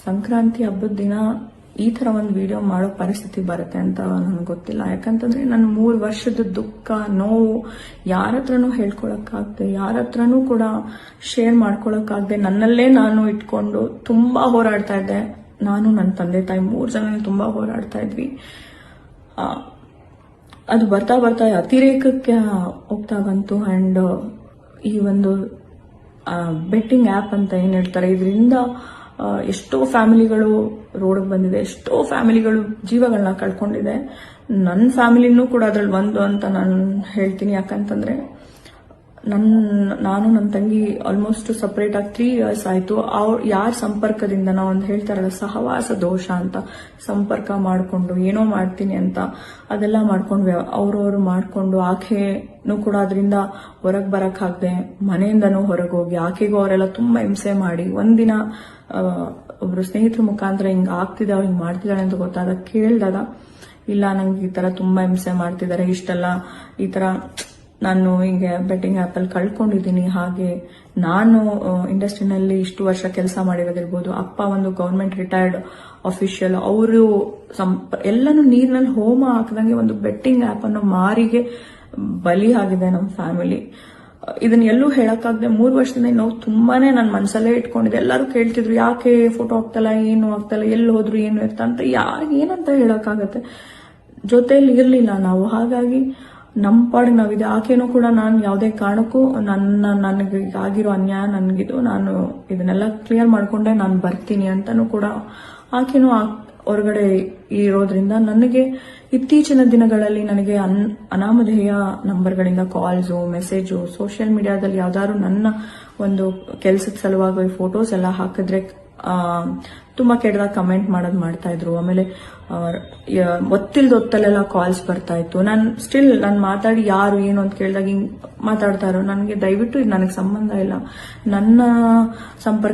ಸಂಕ್ರಾಂತಿ ಹಬ್ಬದ ದಿನ ಈ ತರ ಒಂದು ವಿಡಿಯೋ ಮಾಡೋ ಪರಿಸ್ಥಿತಿ ಬರುತ್ತೆ ಅಂತ ನನಗೆ ಗೊತ್ತಿಲ್ಲ. ಯಾಕಂತಂದ್ರೆ ನನ್ನ 3 ವರ್ಷದ ದುಃಖ ನೋವು ಯಾರ ಹತ್ರನೂ ಹೇಳ್ಕೊಳಕ್ಕಾಗದೆ, ಯಾರ ಹತ್ರನೂ ಕೂಡ ಶೇರ್ ಮಾಡ್ಕೊಳಕ್ಕಾಗದೆ ನನ್ನಲ್ಲೇ ನಾನು ಇಟ್ಕೊಂಡು ತುಂಬಾ ಹೋರಾಡ್ತಾ ಇದ್ದೆ. ನಾನು ನನ್ನ ತಂದೆ ತಾಯಿ 3 ಜನ ತುಂಬಾ ಹೋರಾಡ್ತಾ ಇದ್ವಿ. ಅದು ಬರ್ತಾ ಬರ್ತಾ ಅತಿರೇಕಕ್ಕೆ ಹೋಗ್ತಾ ಬಂತು. ಅಂಡ್ ಈ ಒಂದು ಬೆಟ್ಟಿಂಗ್ ಆಪ್ ಅಂತ ಏನ್ ಹೇಳ್ತಾರೆ, ಇದರಿಂದ ಎಷ್ಟೋ ಫ್ಯಾಮಿಲಿಗಳು ರೋಡ್ಗೆ ಬಂದಿದೆ, ಎಷ್ಟೋ ಫ್ಯಾಮಿಲಿಗಳು ಜೀವಗಳನ್ನ ಕಳ್ಕೊಂಡಿದೆ. ನನ್ನ ಫ್ಯಾಮಿಲಿನೂ ಕೂಡ ಅದ್ರಲ್ಲಿ ಒಂದು ಅಂತ ನಾನು ಹೇಳ್ತೀನಿ. ಯಾಕಂತಂದ್ರೆ ನಾನು ನನ್ನ ತಂಗಿ ಆಲ್ಮೋಸ್ಟ್ ಸಪರೇಟ್ ಆಗಿ 3 years ಆಯ್ತು. ಯಾರ ಸಂಪರ್ಕದಿಂದ ನಾವು ಒಂದು ಹೇಳ್ತಾರಲ್ಲ ಸಹವಾಸ ದೋಷ ಅಂತ, ಸಂಪರ್ಕ ಮಾಡ್ಕೊಂಡು ಏನೋ ಮಾಡ್ತೀನಿ ಅಂತ ಅದೆಲ್ಲ ಮಾಡ್ಕೊಂಡು ಅವ್ರವ್ರು ಮಾಡ್ಕೊಂಡು ಆಕೆನೂ ಕೂಡ ಅದರಿಂದ ಹೊರಗೆ ಬರಕ್ ಆಗದೆ ಮನೆಯಿಂದನೂ ಹೊರಗೆ ಹೋಗಿ ಆಕೆಗೂ ಅವರೆಲ್ಲ ತುಂಬಾ ಹಿಂಸೆ ಮಾಡಿ ಒಂದಿನ ಒಬ್ರು ಸ್ನೇಹಿತರ ಮುಖಾಂತರ ಹಿಂಗ್ ಆಗ್ತಿದ್ದಾಳೆ, ಹಿಂಗ್ ಮಾಡ್ತಿದ್ದಾಳೆ ಅಂತ ಗೊತ್ತಾದಾಗ ಕೇಳಿದಾಗ, ಇಲ್ಲ ನಂಗೆ ಈ ತರ ತುಂಬಾ ಹಿಂಸೆ ಮಾಡ್ತಿದ್ದಾರೆ, ಇಷ್ಟೆಲ್ಲ ಈ ತರ ನಾನು ಹಿಂಗೆ ಬೆಟ್ಟಿಂಗ್ ಆಪ್ ಅಲ್ಲಿ ಕಳ್ಕೊಂಡಿದ್ದೀನಿ. ಹಾಗೆ ನಾನು ಇಂಡಸ್ಟ್ರಿನಲ್ಲಿ ಇಷ್ಟು ವರ್ಷ ಕೆಲಸ ಮಾಡಿರೋದಿರ್ಬೋದು, ಅಪ್ಪ ಒಂದು ಗವರ್ಮೆಂಟ್ ರಿಟೈರ್ಡ್ ಅಫಿಷಿಯಲ್, ಅವರು ಎಲ್ಲಾನು ನೀರಿನಲ್ಲಿ ಹೋಮ ಹಾಕದಂಗೆ ಒಂದು ಬೆಟ್ಟಿಂಗ್ ಆಪ್ ಅನ್ನು ಮಾರಿಗೆ ಬಲಿ ಆಗಿದೆ ನಮ್ಮ ಫ್ಯಾಮಿಲಿ. ಇದನ್ನ ಎಲ್ಲೂ ಹೇಳಕ್ಕಾಗದೆ 3 ವರ್ಷದಿಂದ ನಾವು ತುಂಬಾನೇ ನನ್ನ ಮನಸ್ಸಲ್ಲೇ ಇಟ್ಕೊಂಡಿದ್ದೆ. ಎಲ್ಲರೂ ಕೇಳ್ತಿದ್ರು ಯಾಕೆ ಫೋಟೋ ಹಾಕ್ತಲ್ಲ, ಏನು ಆಗ್ತಲ್ಲ, ಎಲ್ಲಿ ಹೋದ್ರು ಏನು ಇರ್ತ ಅಂತ. ಏನಂತ ಹೇಳಕ್ಕಾಗತ್ತೆ, ಜೊತೆಯಲ್ಲಿ ಇರ್ಲಿಲ್ಲ ನಾವು. ಹಾಗಾಗಿ ನಮ್ಮ ಪಾಡಿಗೆ ನಾವಿದೆ. ಆಕೆನೂ ಕೂಡ ನಾನು ಯಾವುದೇ ಕಾರಣಕ್ಕೂ ನನಗೆ ಆಗಿರೋ ಅನ್ಯಾಯ ನನಗಿದು, ನಾನು ಇದನ್ನೆಲ್ಲ ಕ್ಲಿಯರ್ ಮಾಡ್ಕೊಂಡೆ ನಾನು ಬರ್ತೀನಿ ಅಂತಾನು ಕೂಡ ಆಕೆನೂ ಹೊರಗಡೆ ಇರೋದ್ರಿಂದ ನನಗೆ ಇತ್ತೀಚಿನ ದಿನಗಳಲ್ಲಿ ನನಗೆ ಅನಾಮಧೇಯ ನಂಬರ್ಗಳಿಂದ ಕಾಲ್ಸು, ಮೆಸೇಜು, ಸೋಷಿಯಲ್ ಮೀಡಿಯಾದಲ್ಲಿ ಯಾವ್ದಾದ್ರು ನನ್ನ ಒಂದು ಕೆಲಸದ ಸಲುವಾಗಿ ಫೋಟೋಸ್ ಎಲ್ಲ ಹಾಕಿದ್ರೆ ತುಂಬಾ ಕೆಟ್ಟದಾಗ ಕಮೆಂಟ್ ಮಾಡ್ತಾ ಇದ್ರು. ಆಮೇಲೆ ಹೊತ್ತಲ್ಲೆಲ್ಲ ಕಾಲ್ಸ್ ಬರ್ತಾ ಇತ್ತು. ನಾನು ಮಾತಾಡಿ ಯಾರು ಏನು ಅಂತ ಕೇಳಿದಾಗ ಹಿಂಗ್ ಮಾತಾಡ್ತಾ ಇರೋ. ನನಗೆ ದಯವಿಟ್ಟು ಇದು ನನಗೆ ಸಂಬಂಧ ಇಲ್ಲ, ನನ್ನ ಸಂಪರ್ಕ